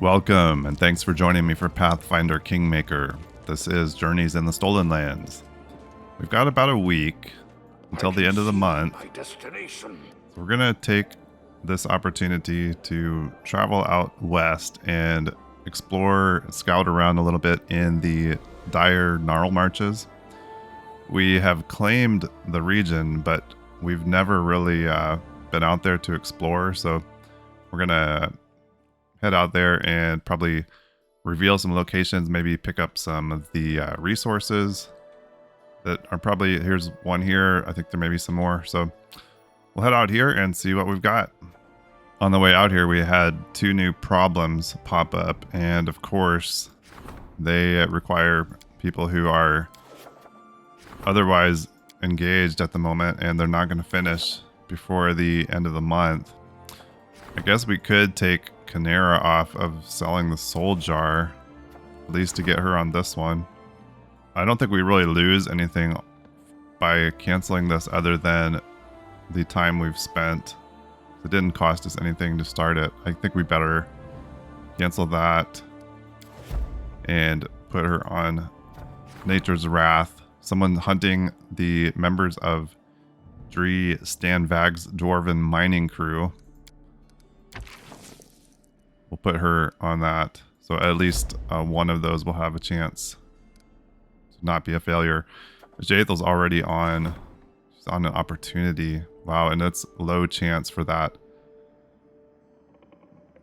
Welcome, and thanks for joining me for Pathfinder Kingmaker. This is Journeys in the Stolen Lands. We've got about a week until the end of the month. So we're going to take this opportunity to travel out west and explore, scout around a little bit in the Dire Narlmarches. We have claimed the region, but we've never really been out there to explore, so we're going to head out there and probably reveal some locations, maybe pick up some of the resources that are probably, here's one here. I think there may be some more. So we'll head out here and see what we've got. On the way out here, we had two new problems pop up. And of course, they require people who are otherwise engaged at the moment, and they're not going to finish before the end of the month. I guess we could take Canera off of selling the soul jar, at least to get her on this one. I don't think we really lose anything by canceling this other than the time we've spent. It didn't cost us anything to start it. I think we better cancel that and put her on Nature's Wrath. Someone hunting the members of Dree Stanvag's Dwarven mining crew. We'll put her on that. So at least one of those will have a chance to not be a failure. Jathel's already on. She's on an opportunity. Wow, and it's low chance for that.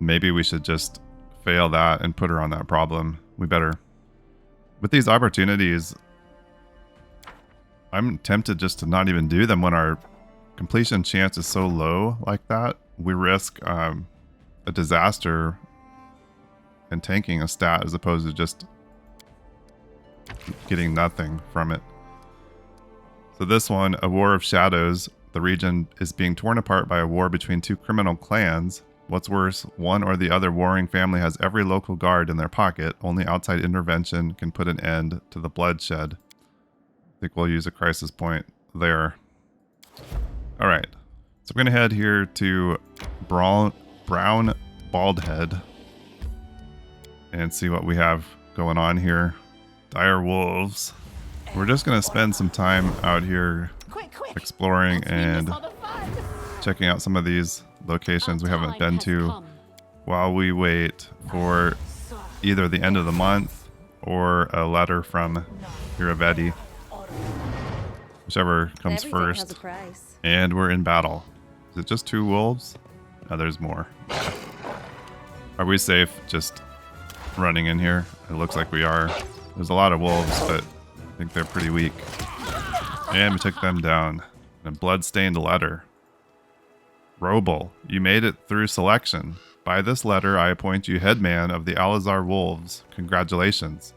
Maybe we should just fail that and put her on that problem. We better. With these opportunities, I'm tempted just to not even do them when our completion chance is so low like that. We risk a disaster and tanking a stat as opposed to just getting nothing from it. So this one, A War of Shadows. The region is being torn apart by a war between two criminal clans. What's worse, one or the other warring family has every local guard in their pocket. Only outside intervention can put an end to the bloodshed. I think we'll use a crisis point there. All right, so we're gonna head here to Brown Baldhead and see what we have going on here. Dire Wolves. We're just gonna spend some time out here exploring and checking out some of these locations we haven't been to while we wait for either the end of the month or a letter from Iravetti. Whichever comes first. And we're in battle. Is it just two wolves? No, there's more. Are we safe just running in here? It looks like we are. There's a lot of wolves, but I think they're pretty weak. And we took them down. A blood-stained letter. Roble, you made it through selection. By this letter, I appoint you headman of the Alizar Wolves. Congratulations.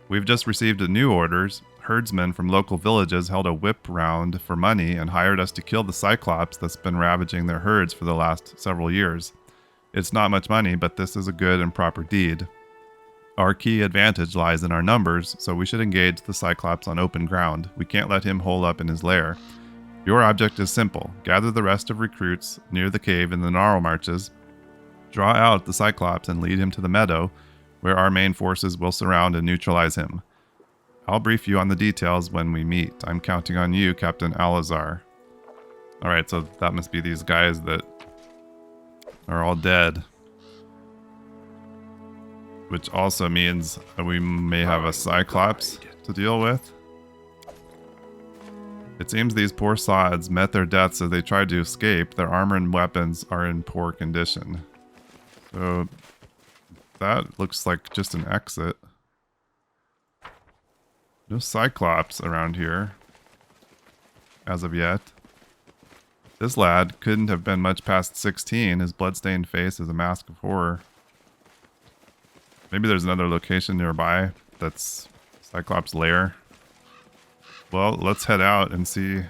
We've just received new orders. Herdsmen from local villages held a whip round for money and hired us to kill the Cyclops that's been ravaging their herds for the last several years. It's not much money, but this is a good and proper deed. Our key advantage lies in our numbers, so we should engage the Cyclops on open ground. We can't let him hole up in his lair. Your object is simple. Gather the rest of recruits near the cave in the Narlmarches. Draw out the Cyclops and lead him to the meadow, where our main forces will surround and neutralize him. I'll brief you on the details when we meet. I'm counting on you, Captain Alizar. Alright, so that must be these guys that are all dead. Which also means that we may have a Cyclops to deal with. It seems these poor sods met their deaths as they tried to escape. Their armor and weapons are in poor condition. So that looks like just an exit. No Cyclops around here as of yet. This lad couldn't have been much past 16. His bloodstained face is a mask of horror. Maybe there's another location nearby that's Cyclops' lair. Well, let's head out and see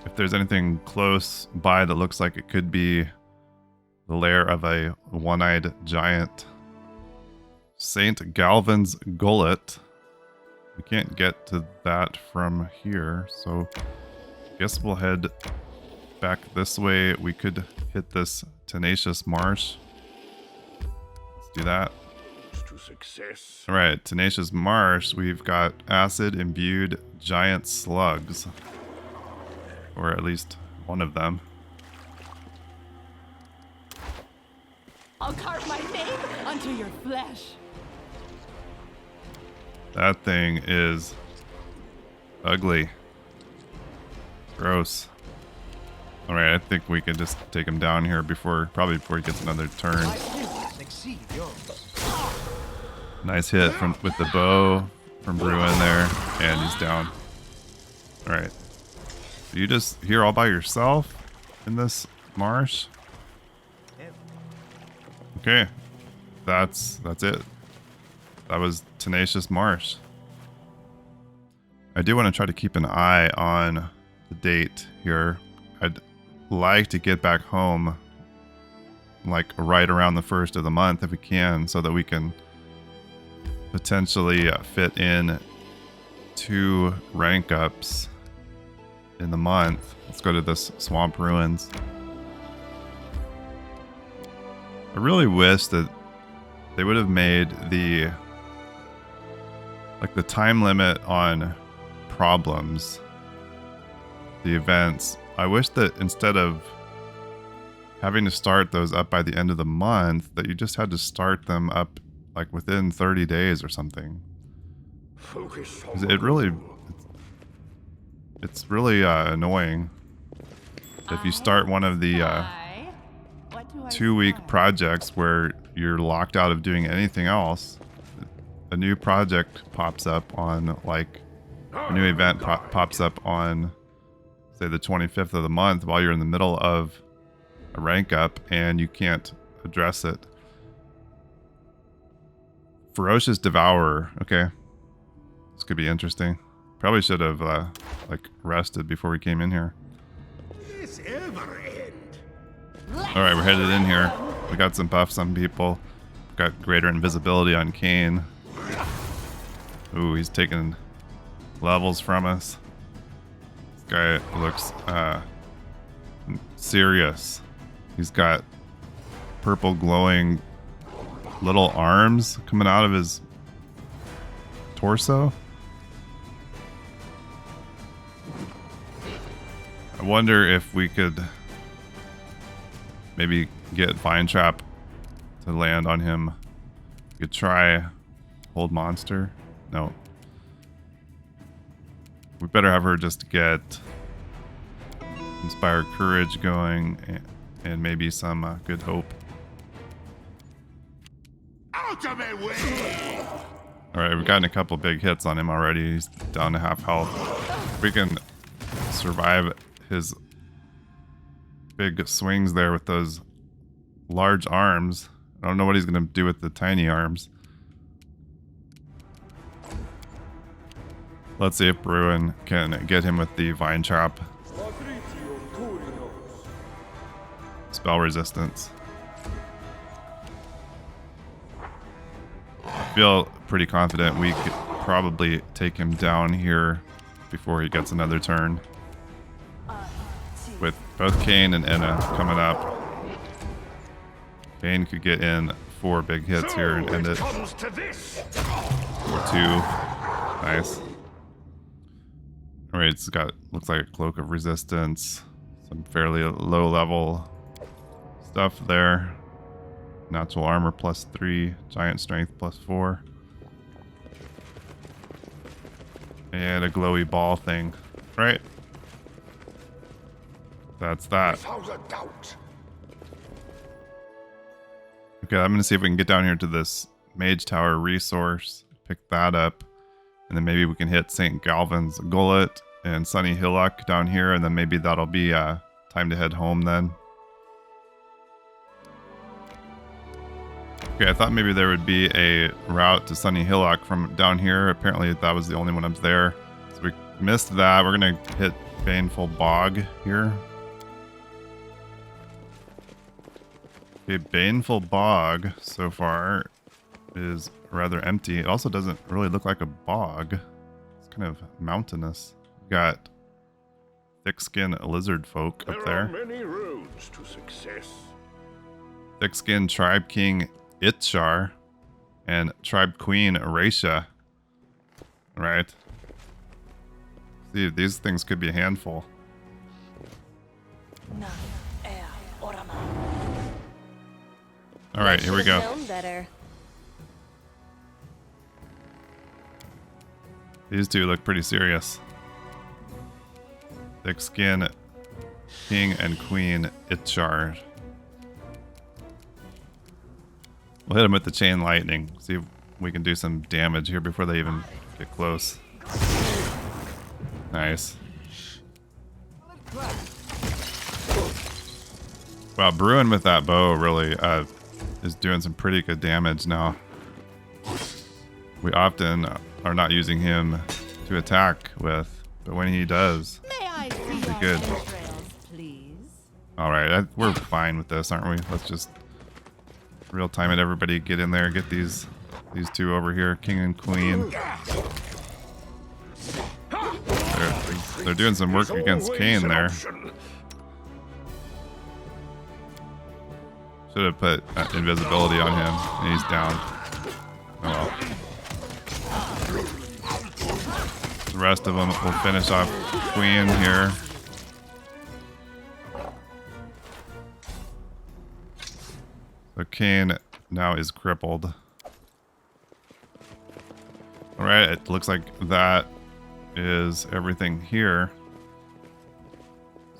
if there's anything close by that looks like it could be the lair of a one-eyed giant. St. Galvin's Gullet. We can't get to that from here, so I guess we'll head back this way. We could hit this tenacious marsh. do that. To success. All right, Tenacious Marsh. We've got acid-imbued giant slugs, or at least one of them. I'll carve my name onto your flesh. That thing is ugly. Gross. All right, I think we can just take him down here probably before he gets another turn. Nice hit with the bow from Bruin there, and he's down. All right. Are you just here all by yourself in this marsh? Okay, that's it. That was Tenacious Marsh. I do want to try to keep an eye on the date here. I'd like to get back home like right around the 1st of the month if we can, so that we can potentially fit in 2 rank ups in the month. Let's go to this Swamp Ruins. I really wish that they would have made the time limit on problems, the events. I wish that instead of having to start those up by the end of the month, that you just had to start them up like within 30 days or something. Focus. It's really annoying if you start one of the 2-week projects where you're locked out of doing anything else. A new project pops up on, like, a new event pops up on, say, the 25th of the month while you're in the middle of a rank up and you can't address it. Ferocious Devourer. Okay. This could be interesting. Probably should have, rested before we came in here. Alright, we're headed in here. We got some buffs on people. Got greater invisibility on Kane. Ooh, he's taking levels from us. This guy looks serious. He's got purple glowing little arms coming out of his torso. I wonder if we could maybe get Vine Trap to land on him. We could try Hold Monster. No. We better have her just get Inspire Courage going and maybe some Good Hope. Out of my way! Alright, we've gotten a couple big hits on him already. He's down to half health. If we can survive his big swings there with those large arms. I don't know what he's going to do with the tiny arms. Let's see if Bruin can get him with the Vine Trap. Spell resistance. I feel pretty confident we could probably take him down here before he gets another turn. With both Kane and Enna coming up. Kane could get in 4 big hits here and end it. 2. Nice. Alright, it's got, looks like a Cloak of Resistance. Some fairly low level stuff there. Natural Armor +3. Giant Strength +4. And a glowy ball thing. Right? That's that. Without a doubt. Okay, I'm gonna see if we can get down here to this Mage Tower resource, pick that up, and then maybe we can hit St. Galvin's Gullet and Sunny Hillock down here, and then maybe that'll be time to head home then. Okay, I thought maybe there would be a route to Sunny Hillock from down here. Apparently that was the only one up there. So we missed that. We're gonna hit Baneful Bog here. Okay, Baneful Bog so far is rather empty. It also doesn't really look like a bog. It's kind of mountainous. Got thick-skinned lizard folk up there. There are many roads to success. Thick-skinned Tribe King Itchar and Tribe Queen Eratia. Right. See, these things could be a handful. All right, here we go. These two look pretty serious. Thick skin, King and Queen Itchar. We'll hit them with the chain lightning. See if we can do some damage here before they even get close. Nice. Wow, Bruin with that bow really is doing some pretty good damage now. We often are not using him to attack with, but when he does, pretty good. Alright, we're fine with this, aren't we? Let's just real time it, everybody get in there, get these two over here, King and Queen. They're doing some work against Kane there. Should have put invisibility on him, and he's down. Oh well. The rest of them will finish off Queen here. So Kane now is crippled. Alright, it looks like that is everything here.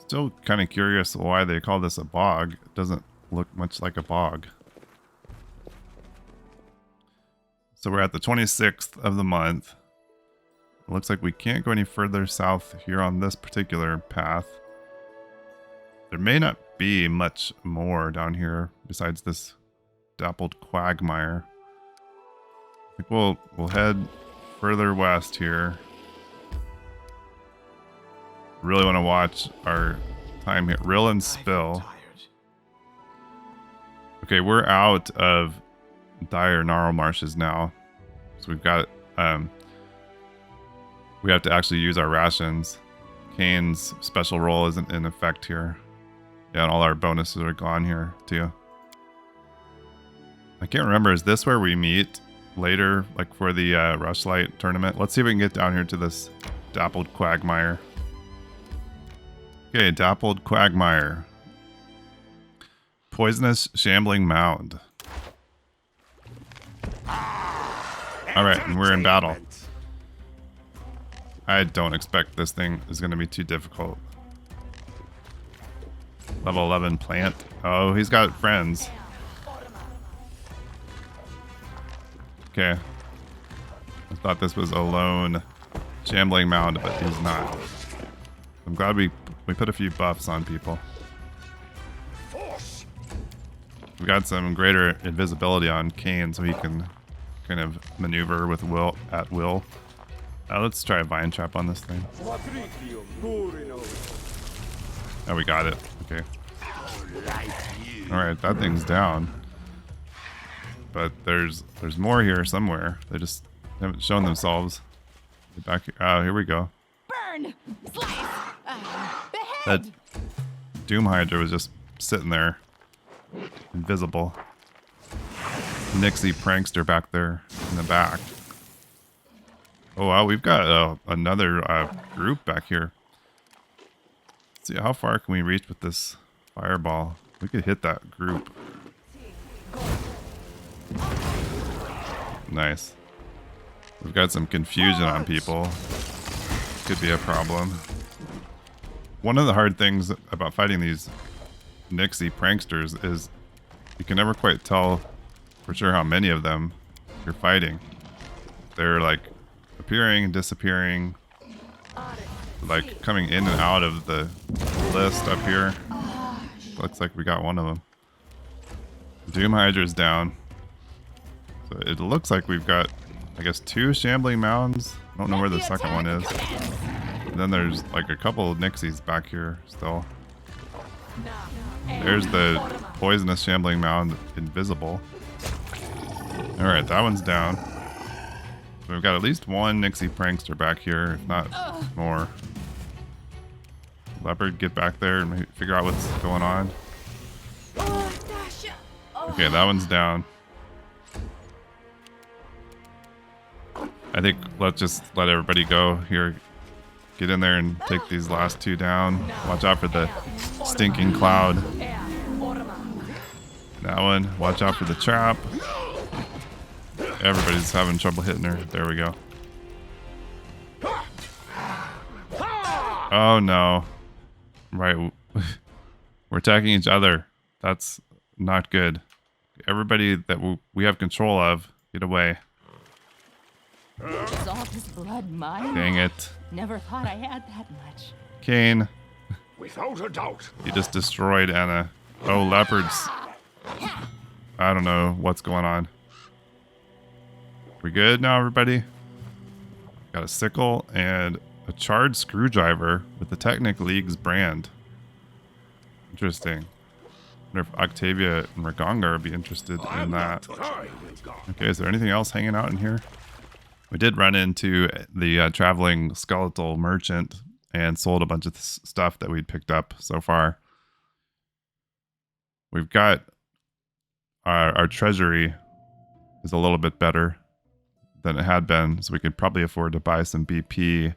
Still kind of curious why they call this a bog. It doesn't look much like a bog. So we're at the 26th of the month. It looks like we can't go any further south here on this particular path. There may not be much more down here besides this dappled quagmire. I think we'll head further west here. Really want to watch our time here. Rill and Spill. Okay, we're out of Dire Narlmarches now. So we've got we have to actually use our rations. Kane's special roll isn't in effect here. Yeah, and all our bonuses are gone here too. I can't remember, is this where we meet later, like for the Rushlight tournament? Let's see if we can get down here to this dappled quagmire. Okay, dappled quagmire. Poisonous shambling mound. Alright, and we're in battle. I don't expect this thing is going to be too difficult. Level 11 plant. Oh, he's got friends. Okay. I thought this was a lone shambling mound, but he's not. I'm glad we put a few buffs on people. We got some greater invisibility on Kane, so he can kind of maneuver with at will. Let's try a vine trap on this thing. Oh, we got it. Okay. Alright, that thing's down. But there's more here somewhere. They just haven't shown themselves. Get back here. Oh, here we go. Burn! Slice! Behead! That Doom Hydra was just sitting there. Invisible. Nixie Prankster back there in the back. Oh wow, we've got another group back here. Let's see, how far can we reach with this fireball? We could hit that group. Nice. We've got some confusion on people. Could be a problem. One of the hard things about fighting these Nixie pranksters is you can never quite tell for sure how many of them you're fighting. They're like appearing and disappearing, like coming in and out of the list up here. Looks like we got one of them. Doom Hydra's down. So it looks like we've got, I guess, 2 shambling mounds. I don't know where the second one is. And then there's like a couple of Nixies back here still. There's the poisonous shambling mound, invisible. Alright, that one's down. So we've got at least one Nixie prankster back here, if not more. Leopard, get back there and maybe figure out what's going on. Okay, that one's down. I think let's just let everybody go here. Get in there and take these last two down. Watch out for the stinking cloud. That one. Watch out for the trap. Everybody's having trouble hitting her. There we go. Oh no. Right. We're attacking each other. That's not good. Everybody that we have control of, get away. Is all this blood mine? Dang it. Never thought I had that much. Kane. Without a doubt. You just destroyed Anna. Oh, leopards. I don't know what's going on. We good now, everybody? Got a sickle and a charred screwdriver with the Technic League's brand. Interesting. I wonder if Octavia and Ragongar would be interested in that. Okay, is there anything else hanging out in here? We did run into the traveling skeletal merchant and sold a bunch of stuff that we'd picked up so far. We've got our treasury is a little bit better than it had been, so we could probably afford to buy some BP,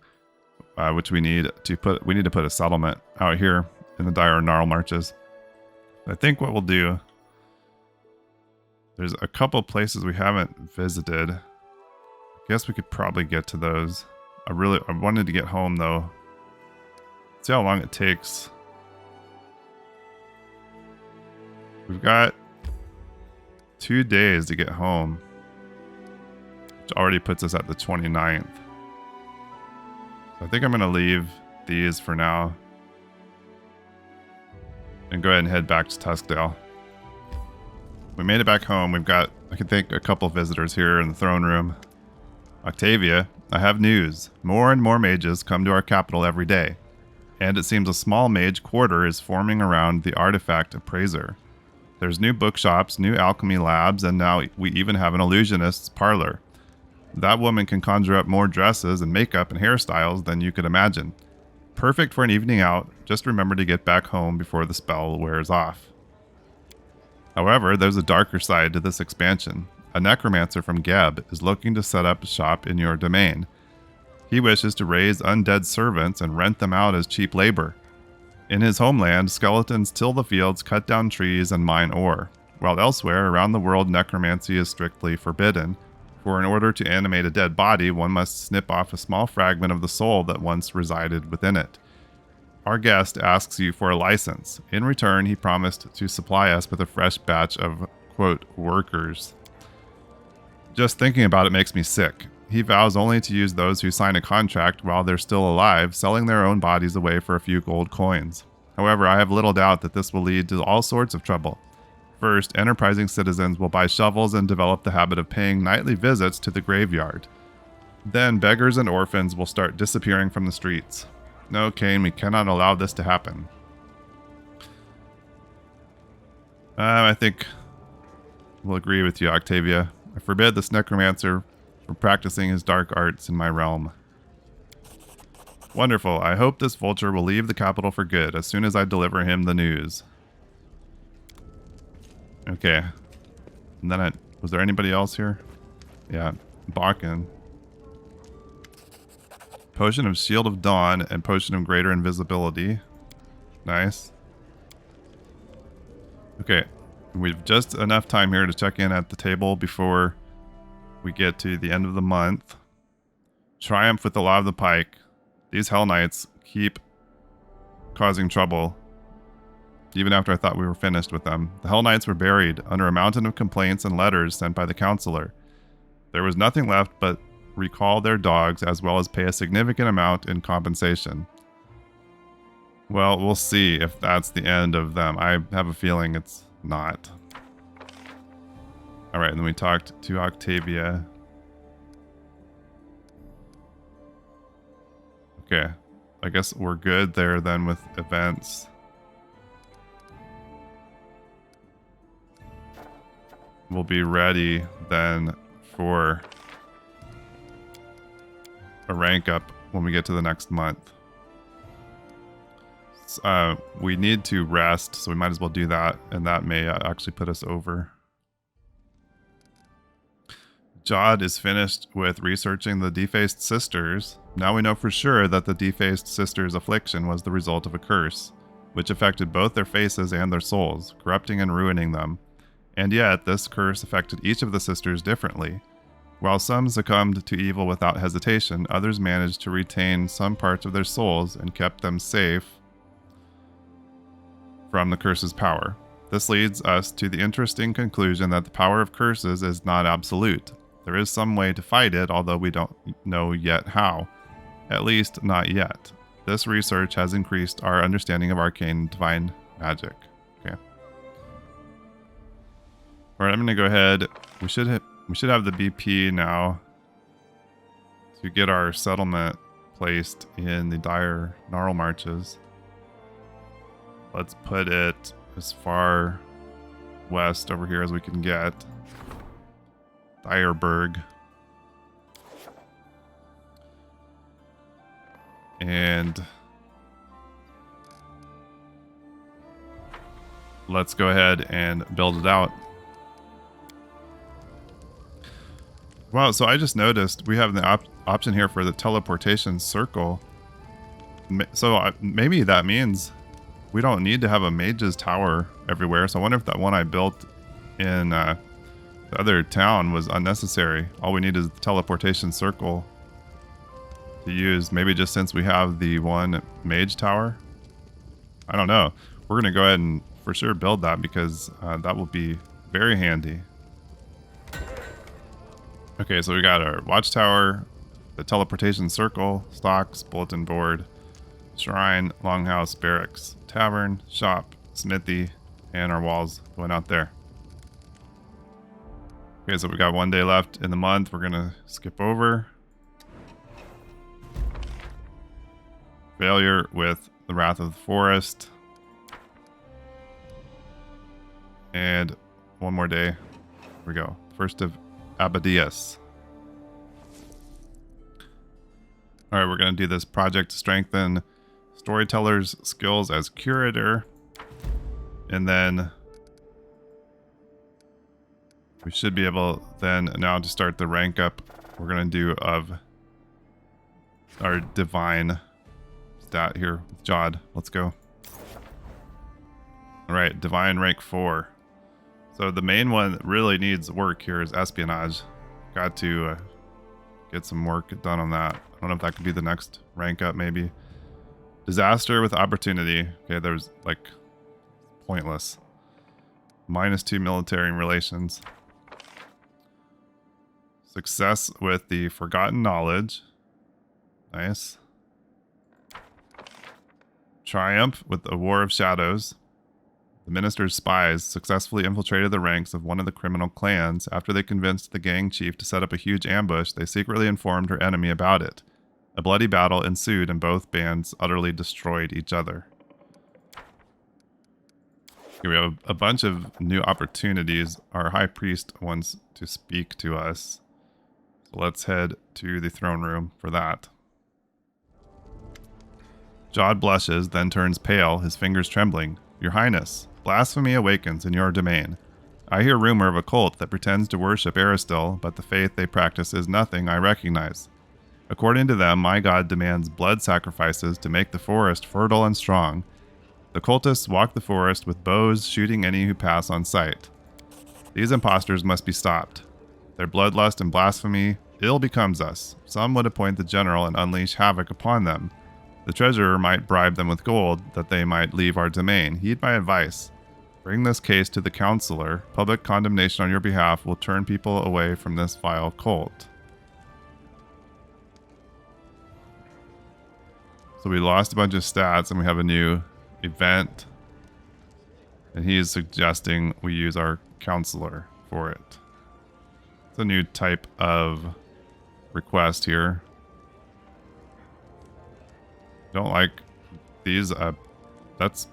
which we need to put a settlement out here in the Dire Narlmarches. I think what we'll do, there's a couple places we haven't visited. I guess we could probably get to those. I wanted to get home though. See how long it takes. We've got 2 days to get home, which already puts us at the 29th. So I think I'm going to leave these for now and go ahead and head back to Tuskdale. We made it back home. We've got, I can think, a couple visitors here in the throne room. Octavia, I have news. More and more mages come to our capital every day, and it seems a small mage quarter is forming around the artifact appraiser. There's new bookshops, new alchemy labs, and now we even have an illusionist's parlor. That woman can conjure up more dresses and makeup and hairstyles than you could imagine. Perfect for an evening out. Just remember to get back home before the spell wears off. However, there's a darker side to this expansion. A necromancer from Geb is looking to set up shop in your domain. He wishes to raise undead servants and rent them out as cheap labor. In his homeland, skeletons till the fields, cut down trees, and mine ore, while elsewhere around the world necromancy is strictly forbidden, for in order to animate a dead body, one must snip off a small fragment of the soul that once resided within it. Our guest asks you for a license. In return, he promised to supply us with a fresh batch of, quote, workers. Just thinking about it makes me sick. He vows only to use those who sign a contract while they're still alive, selling their own bodies away for a few gold coins. However, I have little doubt that this will lead to all sorts of trouble. First, enterprising citizens will buy shovels and develop the habit of paying nightly visits to the graveyard. Then beggars and orphans will start disappearing from the streets. No, Kane, we cannot allow this to happen. I think we'll agree with you, Octavia. I forbid this necromancer from practicing his dark arts in my realm. Wonderful. I hope this vulture will leave the capital for good as soon as I deliver him the news. Okay. And then was there anybody else here? Yeah, Bakken. Potion of Shield of Dawn and Potion of Greater Invisibility. Nice. Okay. We've just enough time here to check in at the table before we get to the end of the month. Triumph with the Law of the Pike. These Hell Knights keep causing trouble, even after I thought we were finished with them. The Hell Knights were buried under a mountain of complaints and letters sent by the counselor. There was nothing left but recall their dogs as well as pay a significant amount in compensation. Well, we'll see if that's the end of them. I have a feeling it's not. Alright, and then we talked to Octavia. Okay, I guess we're good there then with events. We'll be ready then for a rank up when we get to the next month. We need to rest, so we might as well do that, and that may actually put us over. Jod is finished with researching the defaced sisters. Now we know for sure that the defaced sisters' affliction was the result of a curse, which affected both their faces and their souls, corrupting and ruining them. And yet, this curse affected each of the sisters differently. While some succumbed to evil without hesitation, others managed to retain some parts of their souls and kept them safe from the curse's power. This leads us to the interesting conclusion that the power of curses is not absolute. There is some way to fight it, although we don't know yet how. At least, not yet. This research has increased our understanding of arcane divine magic. Okay. Alright, I'm going to go ahead. We should have the BP now to get our settlement placed in the Dire Narlmarches. Let's put it as far west over here as we can get. Direburg. And let's go ahead and build it out. Wow, so I just noticed we have the option here for the teleportation circle. So maybe that means we don't need to have a mage's tower everywhere. So I wonder if that one I built in the other town was unnecessary. All we need is the teleportation circle to use. Maybe just since we have the one mage tower. I don't know. We're going to go ahead and for sure build that because that will be very handy. Okay, so we got our watchtower, the teleportation circle, stocks, bulletin board, shrine, longhouse, barracks, tavern, shop, smithy, and our walls going out there. Okay, so we got 1 day left in the month. We're gonna skip over. Failure with the Wrath of the Forest. And one more day. Here we go. First of Abadius. Alright, we're going to do this project to strengthen storyteller's skills as curator. And then we should be able then now to start the rank up we're going to do of our divine stat here with Jod. Let's go. Alright, divine rank 4. So the main one that really needs work here is espionage. Got to get some work done on that. I don't know if that could be the next rank up maybe. Disaster with opportunity. Okay, there's like pointless. -2 military relations. Success with the forgotten knowledge. Nice. Triumph with the War of Shadows. The minister's spies successfully infiltrated the ranks of one of the criminal clans. After they convinced the gang chief to set up a huge ambush, they secretly informed her enemy about it. A bloody battle ensued and both bands utterly destroyed each other. Here we have a bunch of new opportunities. Our high priest wants to speak to us. So let's head to the throne room for that. Jod blushes, then turns pale, his fingers trembling. Your Highness, blasphemy awakens in your domain. I hear rumor of a cult that pretends to worship Aristil, but the faith they practice is nothing I recognize. According to them, my god demands blood sacrifices to make the forest fertile and strong. The cultists walk the forest with bows, shooting any who pass on sight. These impostors must be stopped. Their bloodlust and blasphemy ill becomes us. Some would appoint the general and unleash havoc upon them. The treasurer might bribe them with gold, that they might leave our domain. Heed my advice. Bring this case to the counselor. Public condemnation on your behalf will turn people away from this vile cult. So we lost a bunch of stats and we have a new event. And he is suggesting we use our counselor for it. It's a new type of request here. Don't like these. That's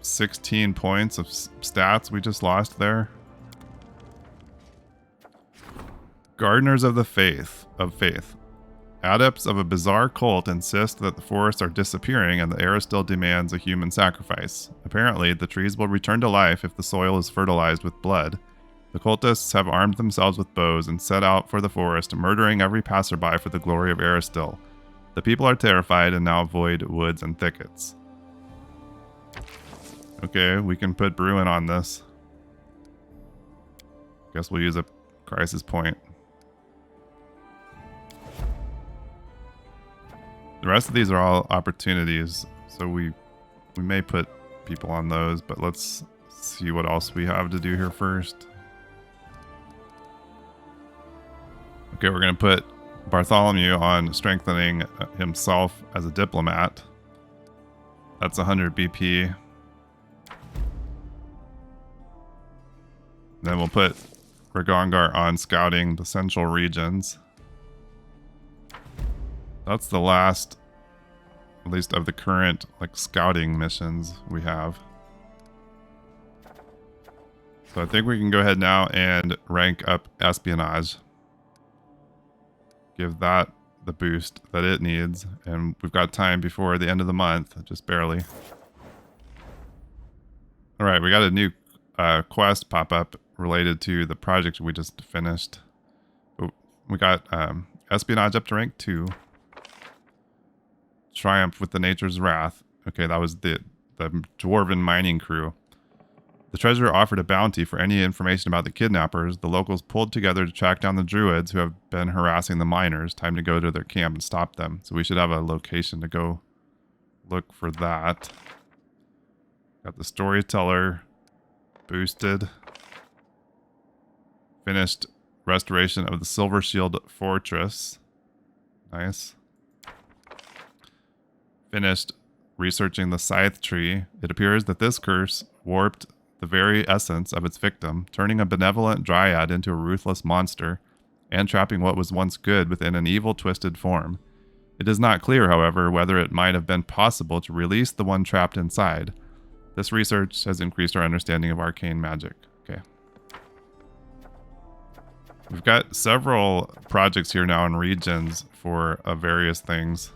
16 points of stats we just lost there. Gardeners of the Faith. Adepts of a bizarre cult insist that the forests are disappearing and the Aristil demands a human sacrifice. Apparently, the trees will return to life if the soil is fertilized with blood. The cultists have armed themselves with bows and set out for the forest, murdering every passerby for the glory of Aristil. The people are terrified and now avoid woods and thickets. Okay, we can put Bruin on this. Guess we'll use a crisis point. The rest of these are all opportunities, so we may put people on those, but let's see what else we have to do here first. Okay, we're going to put Bartholomew on strengthening himself as a diplomat. That's 100 BP. Then we'll put Ragongar on scouting the central regions. That's the last, at least of the current, like, scouting missions we have. So I think we can go ahead now and rank up espionage. Give that the boost that it needs. And we've got time before the end of the month, just barely. Alright, we got a new quest pop up related to the project we just finished. We got espionage up to rank 2. Triumph with the Nature's Wrath. Okay, that was the Dwarven mining crew. The treasurer offered a bounty for any information about the kidnappers. The locals pulled together to track down the druids who have been harassing the miners. Time to go to their camp and stop them. So we should have a location to go look for that. Got the storyteller boosted. Finished restoration of the Silver Shield Fortress. Nice. Finished researching the Scythe Tree. It appears that this curse warped the very essence of its victim, turning a benevolent dryad into a ruthless monster, and trapping what was once good within an evil, twisted form. It is not clear, however, whether it might have been possible to release the one trapped inside. This research has increased our understanding of arcane magic. Okay. We've got several projects here now in regions for various things.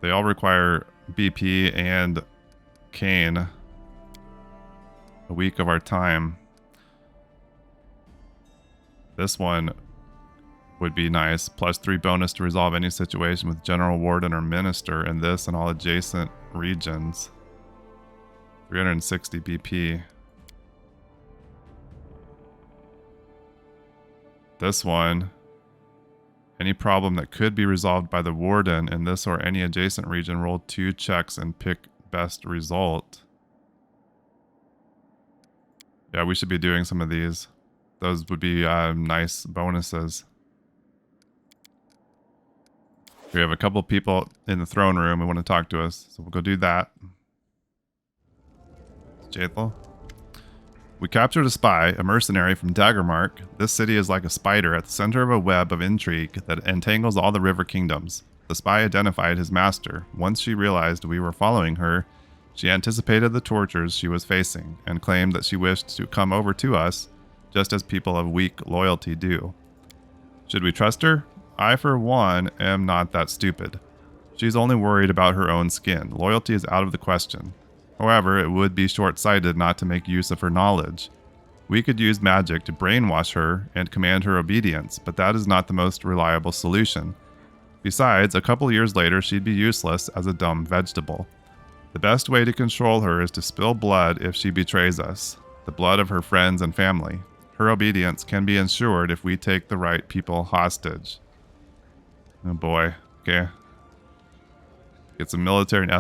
They all require BP and Cane. A week of our time. This one would be nice. +3 bonus to resolve any situation with General Warden or Minister in this and all adjacent regions. 360 BP. This one. Any problem that could be resolved by the Warden in this or any adjacent region, roll 2 checks and pick best result. Yeah, we should be doing some of these. Those would be nice bonuses. We have a couple people in the throne room who want to talk to us, so we'll go do that. Jaethal. We captured a spy, a mercenary from Daggermark. This city is like a spider at the center of a web of intrigue that entangles all the river kingdoms. The spy identified his master. Once she realized we were following her, she anticipated the tortures she was facing and claimed that she wished to come over to us, just as people of weak loyalty do. Should we trust her? I, for one, am not that stupid. She's only worried about her own skin. Loyalty is out of the question. However, it would be short-sighted not to make use of her knowledge. We could use magic to brainwash her and command her obedience, but that is not the most reliable solution. Besides, a couple years later, she'd be useless as a dumb vegetable. The best way to control her is to spill blood if she betrays us, the blood of her friends and family. Her obedience can be ensured if we take the right people hostage. Oh boy, okay. Get some military and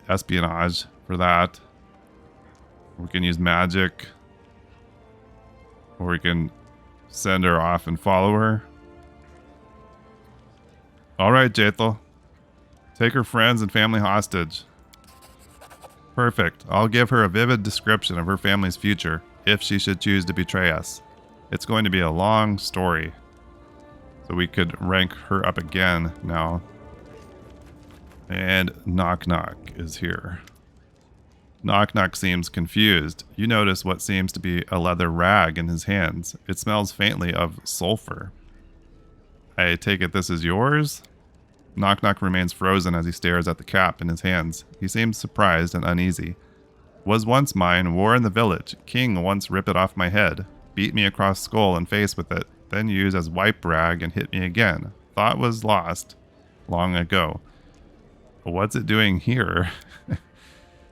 espionage for that. We can use magic. Or we can send her off and follow her. Alright, Jaethal. Take her friends and family hostage. Perfect. I'll give her a vivid description of her family's future, if she should choose to betray us. It's going to be a long story. So we could rank her up again now. And Knock Knock is here. Knock Knock seems confused. You notice what seems to be a leather rag in his hands. It smells faintly of sulfur. I take it this is yours? Knock Knock remains frozen as he stares at the cap in his hands. He seems surprised and uneasy. Was once mine, war in the village. King once rip it off my head. Beat me across skull and face with it. Then use as wipe rag and hit me again. Thought was lost long ago. But what's it doing here?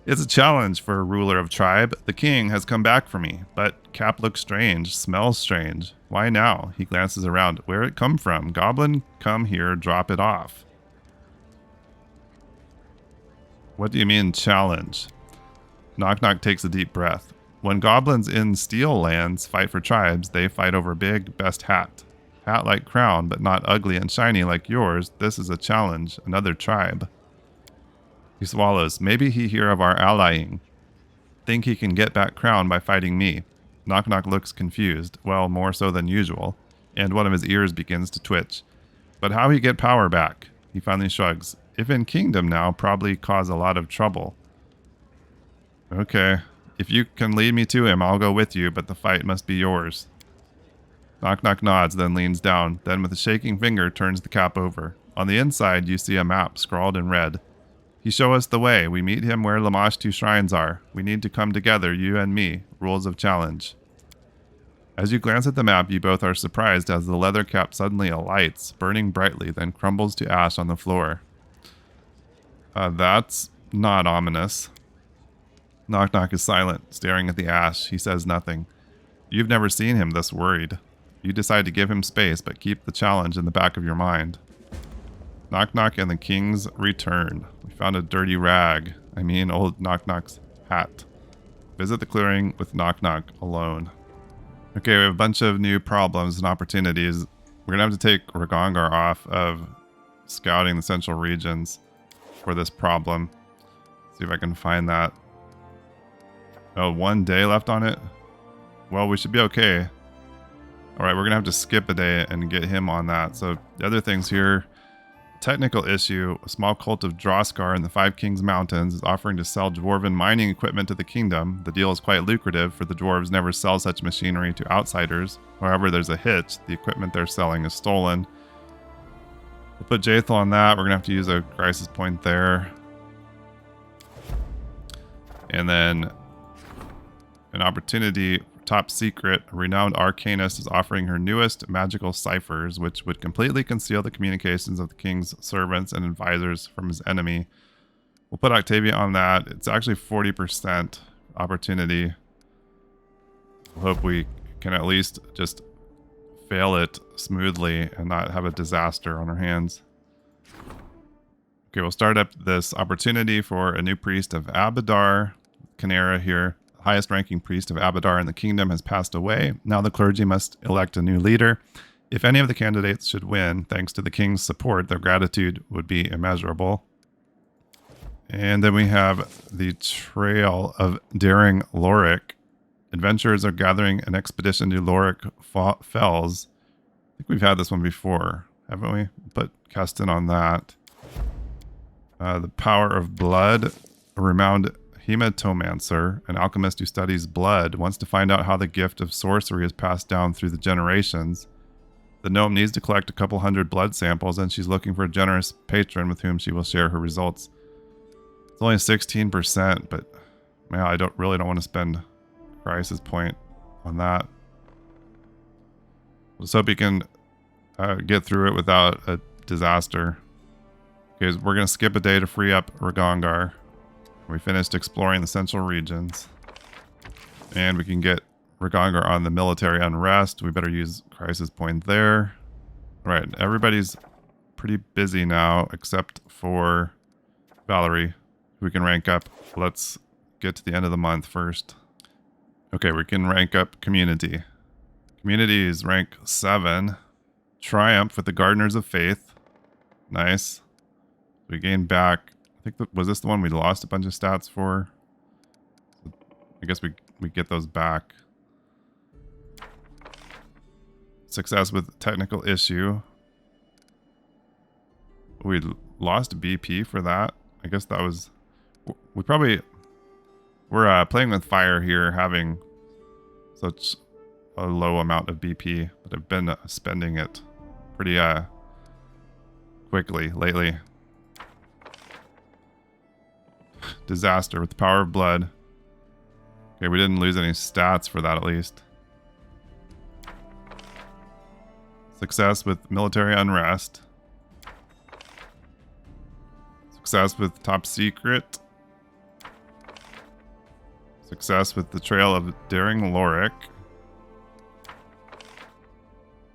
It's a challenge for a ruler of tribe. The king has come back for me, but cap looks strange, smells strange. Why now? He glances around. Where it come from? Goblin, come here, drop it off. What do you mean challenge? Knock Knock takes a deep breath. When goblins in Steel Lands fight for tribes, they fight over big, best hat. Hat like crown, but not ugly and shiny like yours. This is a challenge. Another tribe. He swallows. Maybe he hear of our allying. Think he can get back crown by fighting me. Knock Knock looks confused. Well, more so than usual. And one of his ears begins to twitch. But how he get power back? He finally shrugs. If in Kingdom now, probably cause a lot of trouble. Okay. If you can lead me to him, I'll go with you, but the fight must be yours. Knock Knock nods, then leans down. Then with a shaking finger, turns the cap over. On the inside, you see a map scrawled in red. He show us the way. We meet him where Lamashtu shrines are. We need to come together, you and me. Rules of challenge. As you glance at the map, you both are surprised as the leather cap suddenly alights, burning brightly, then crumbles to ash on the floor. That's not ominous. Knock Knock is silent, staring at the ash. He says nothing. You've never seen him this worried. You decide to give him space, but keep the challenge in the back of your mind. Knock Knock and the King's return. We found a dirty rag. I mean, old Knock Knock's hat. Visit the clearing with Knock Knock alone. Okay, we have a bunch of new problems and opportunities. We're going to have to take Ragongar off of scouting the central regions for this problem. See if I can find that. Oh, 1 day left on it? Well, we should be okay. Alright, we're going to have to skip a day and get him on that. So the other things here. Technical issue. A small cult of Droskar in the Five Kings Mountains is offering to sell dwarven mining equipment to the kingdom. The deal is quite lucrative, for the dwarves never sell such machinery to outsiders. However, there's a hitch. The equipment they're selling is stolen. We'll put Jaethal on that. We're going to have to use a crisis point there. And then an opportunity. Top secret, a renowned arcanist is offering her newest magical ciphers, which would completely conceal the communications of the king's servants and advisors from his enemy. We'll put Octavia on that. It's actually 40% opportunity. We'll hope we can at least just fail it smoothly and not have a disaster on our hands. Okay, we'll start up this opportunity for a new priest of Abadar. Canera here. Highest ranking priest of Abadar in the kingdom has passed away. Now the clergy must elect a new leader. If any of the candidates should win, thanks to the king's support, their gratitude would be immeasurable. And then we have the Trail of Daring Lorik. Adventurers are gathering an expedition to Lorik Fells. I think we've had this one before, haven't we? Put Keston on that. The Power of Blood, a renowned Hematomancer, an alchemist who studies blood, wants to find out how the gift of sorcery is passed down through the generations. The gnome needs to collect a couple hundred blood samples, and she's looking for a generous patron with whom she will share her results. It's only 16%, but man, I really don't want to spend crisis point on that. Let's hope he can get through it without a disaster. Okay, we're going to skip a day to free up Ragongar. We finished exploring the central regions. And we can get Ragongar on the military unrest. We better use crisis point there. Alright, everybody's pretty busy now, except for Valerie, who we can rank up. Let's get to the end of the month first. Okay, we can rank up community. Community is rank 7. Triumph with the Gardeners of Faith. Nice. We gain back... I think was this the one we lost a bunch of stats for? I guess we get those back. Success with technical issue. We lost BP for that. I guess that was... We're playing with fire here, having such a low amount of BP, but I've been spending it pretty quickly lately. Disaster with the Power of Blood. Okay, we didn't lose any stats for that at least. Success with military unrest. Success with top secret. Success with the trail of daring Lorik.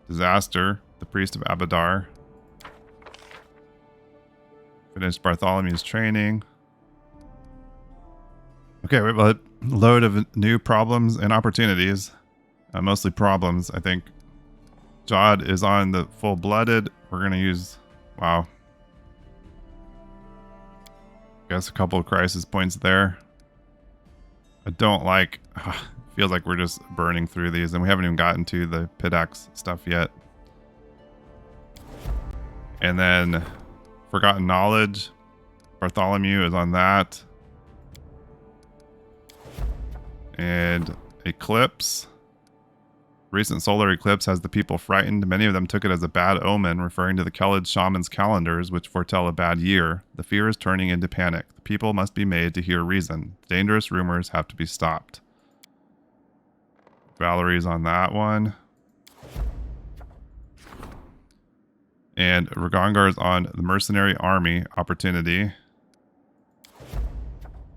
Disaster, the priest of Abadar. Finished Bartholomew's training. Okay, we have a load of new problems and opportunities. Mostly problems, I think. Jod is on the full-blooded. We're going to use... Wow. Guess a couple of crisis points there. I don't like... feels like we're just burning through these, and we haven't even gotten to the Pidax stuff yet. And then Forgotten Knowledge. Bartholomew is on that. And Eclipse. Recent solar eclipse has the people frightened. Many of them took it as a bad omen, referring to the Kelid shaman's calendars, which foretell a bad year. The fear is turning into panic. The people must be made to hear reason. Dangerous rumors have to be stopped. Valerie's on that one. And Ragongar's on the mercenary army opportunity.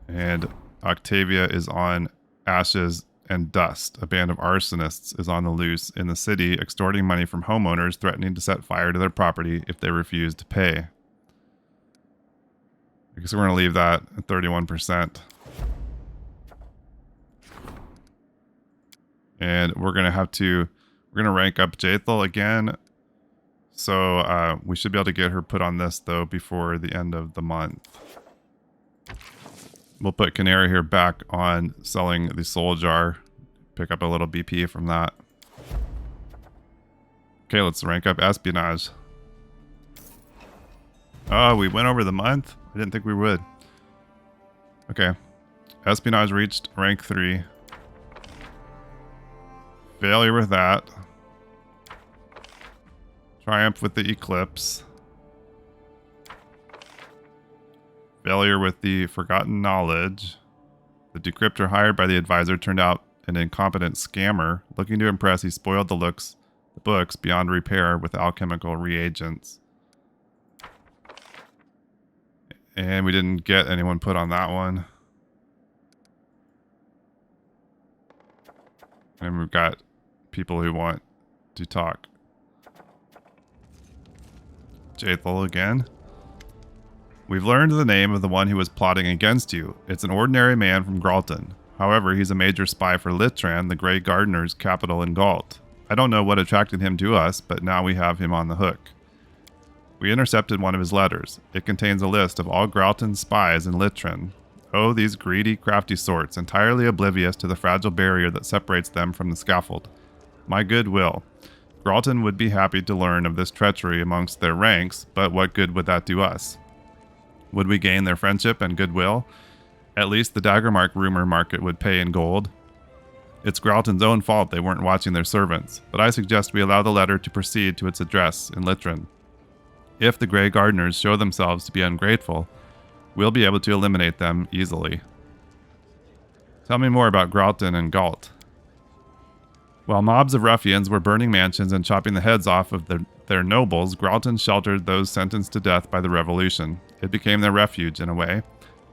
And Octavia is on Ashes and Dust. A band of arsonists is on the loose in the city, extorting money from homeowners, threatening to set fire to their property if they refuse to pay. I guess we're going to leave that at 31%. And we're going to rank up Jaethel again. So we should be able to get her put on this, though, before the end of the month. We'll put Canary here back on selling the soul jar. Pick up a little BP from that. Okay, let's rank up espionage. Oh, we went over the month? I didn't think we would. Okay. Espionage reached rank 3. Failure with that. Triumph with the Eclipse. Failure with the Forgotten Knowledge. The decryptor hired by the advisor turned out an incompetent scammer. Looking to impress, he spoiled the books beyond repair with alchemical reagents. And we didn't get anyone put on that one. And we've got people who want to talk. Jaethel again. We've learned the name of the one who was plotting against you. It's an ordinary man from Gralton. However, he's a major spy for Litran, the Grey Gardener's capital in Galt. I don't know what attracted him to us, but now we have him on the hook. We intercepted one of his letters. It contains a list of all Gralton's spies in Litran. Oh, these greedy, crafty sorts, entirely oblivious to the fragile barrier that separates them from the scaffold. My goodwill. Gralton would be happy to learn of this treachery amongst their ranks, but what good would that do us? Would we gain their friendship and goodwill? At least the Daggermark rumor market would pay in gold. It's Gralton's own fault they weren't watching their servants, but I suggest we allow the letter to proceed to its address in Litran. If the Grey Gardeners show themselves to be ungrateful, we'll be able to eliminate them easily. Tell me more about Gralton and Galt. While mobs of ruffians were burning mansions and chopping the heads off of their nobles, Gralton sheltered those sentenced to death by the revolution. It became their refuge, in a way.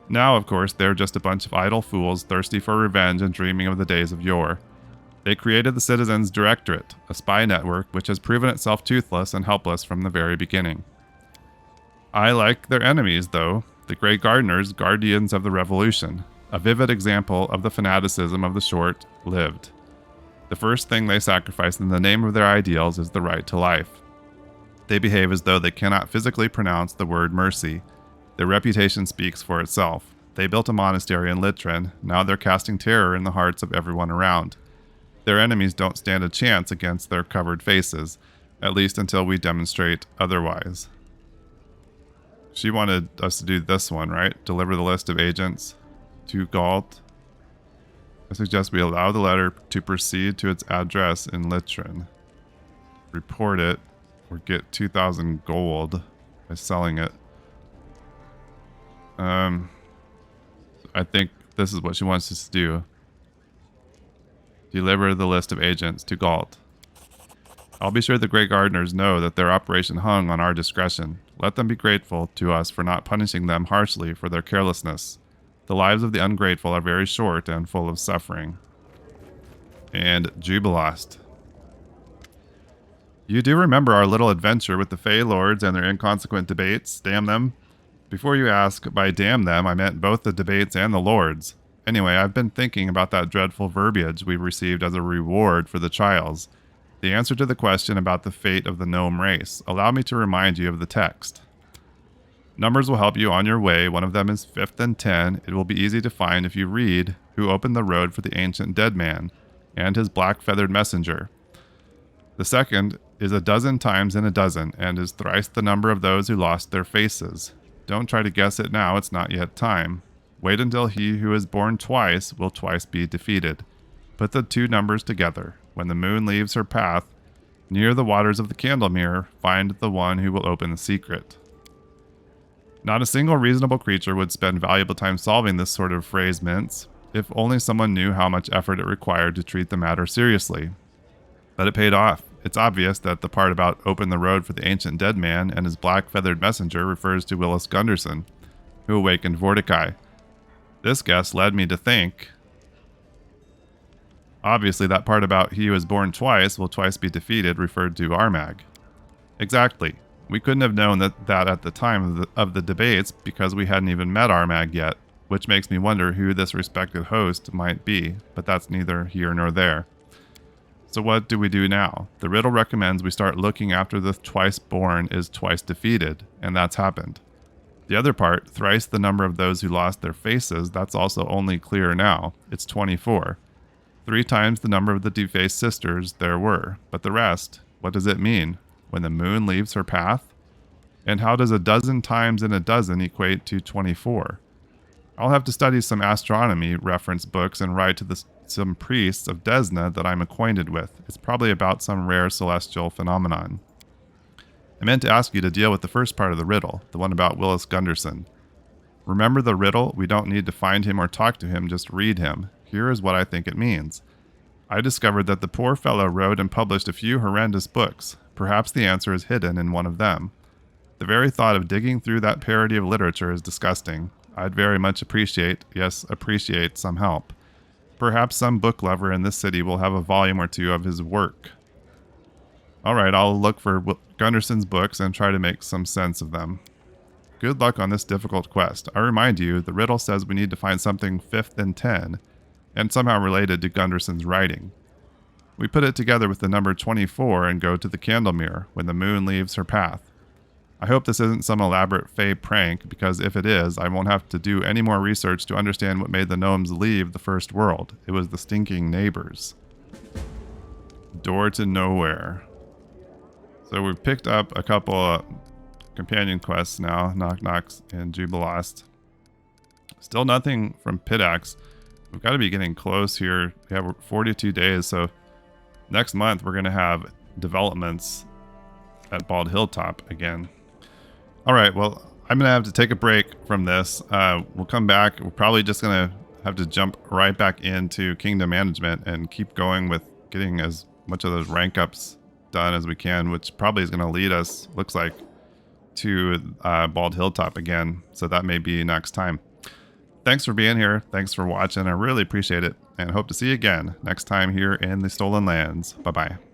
Now, of course, they're just a bunch of idle fools thirsty for revenge and dreaming of the days of yore. They created the Citizens Directorate, a spy network which has proven itself toothless and helpless from the very beginning. I like their enemies, though, the Grey Gardeners, guardians of the revolution, a vivid example of the fanaticism of the short-lived. The first thing they sacrifice in the name of their ideals is the right to life. They behave as though they cannot physically pronounce the word mercy. Their reputation speaks for itself. They built a monastery in Litran. Now they're casting terror in the hearts of everyone around. Their enemies don't stand a chance against their covered faces, at least until we demonstrate otherwise. She wanted us to do this one, right? Deliver the list of agents to Galt. I suggest we allow the letter to proceed to its address in Litran. Report it, or get 2,000 gold by selling it. I think this is what she wants us to do. Deliver the list of agents to Galt. I'll be sure the Grey Gardeners know that their operation hung on our discretion. Let them be grateful to us for not punishing them harshly for their carelessness. The lives of the ungrateful are very short and full of suffering. And Jubilost. You do remember our little adventure with the Fey Lords and their inconsequent debates? Damn them. Before you ask, by damn them, I meant both the debates and the Lords. Anyway, I've been thinking about that dreadful verbiage we received as a reward for the trials. The answer to the question about the fate of the gnome race. Allow me to remind you of the text. Numbers will help you on your way. One of them is 5th and 10. It will be easy to find if you read who opened the road for the ancient dead man and his black-feathered messenger. The second is 12 times in 12 and is thrice the number of those who lost their faces. Don't try to guess it now, it's not yet time. Wait until he who is born twice will twice be defeated. Put the two numbers together. When the moon leaves her path, near the waters of the Candlemere, find the one who will open the secret. Not a single reasonable creature would spend valuable time solving this sort of phrase mince, if only someone knew how much effort it required to treat the matter seriously. But it paid off. It's obvious that the part about open the road for the ancient dead man and his black-feathered messenger refers to Willis Gunderson, who awakened Vorticai. This guess led me to think, obviously that part about he who is born twice will twice be defeated referred to Armag. Exactly. We couldn't have known that at the time of the debates because we hadn't even met Armag yet, which makes me wonder who this respected host might be, but that's neither here nor there. So what do we do now? The riddle recommends we start looking after the twice born is twice defeated, and that's happened. The other part, thrice the number of those who lost their faces, that's also only clear now. It's 24. 3 times the number of the defaced sisters there were. But the rest, what does it mean? When the moon leaves her path? And how does 12 times in 12 equate to 24? I'll have to study some astronomy reference books and write to some priests of Desna that I'm acquainted with. It's probably about some rare celestial phenomenon. I meant to ask you to deal with the first part of the riddle, the one about Willis Gunderson. Remember the riddle? We don't need to find him or talk to him, just read him. Here is what I think it means. I discovered that the poor fellow wrote and published a few horrendous books. Perhaps the answer is hidden in one of them. The very thought of digging through that parody of literature is disgusting. I'd very much appreciate some help. Perhaps some book lover in this city will have a volume or two of his work. Alright, I'll look for Gunderson's books and try to make some sense of them. Good luck on this difficult quest. I remind you, the riddle says we need to find something 5th and 10, and somehow related to Gunderson's writing. We put it together with the number 24 and go to the Candlemere when the moon leaves her path. I hope this isn't some elaborate Fey prank, because if it is, I won't have to do any more research to understand what made the gnomes leave the first world. It was the stinking neighbors. Door to nowhere. So we've picked up a couple of companion quests now, Knock Knocks and Jubilost. Still nothing from Pitax. We've got to be getting close here. We have 42 days, so next month we're going to have developments at Bald Hilltop again. All right, well, I'm going to have to take a break from this. We'll come back. We're probably just going to have to jump right back into Kingdom Management and keep going with getting as much of those rank ups done as we can, which probably is going to lead us, looks like, to Bald Hilltop again. So that may be next time. Thanks for being here. Thanks for watching. I really appreciate it, and hope to see you again next time here in the Stolen Lands. Bye-bye.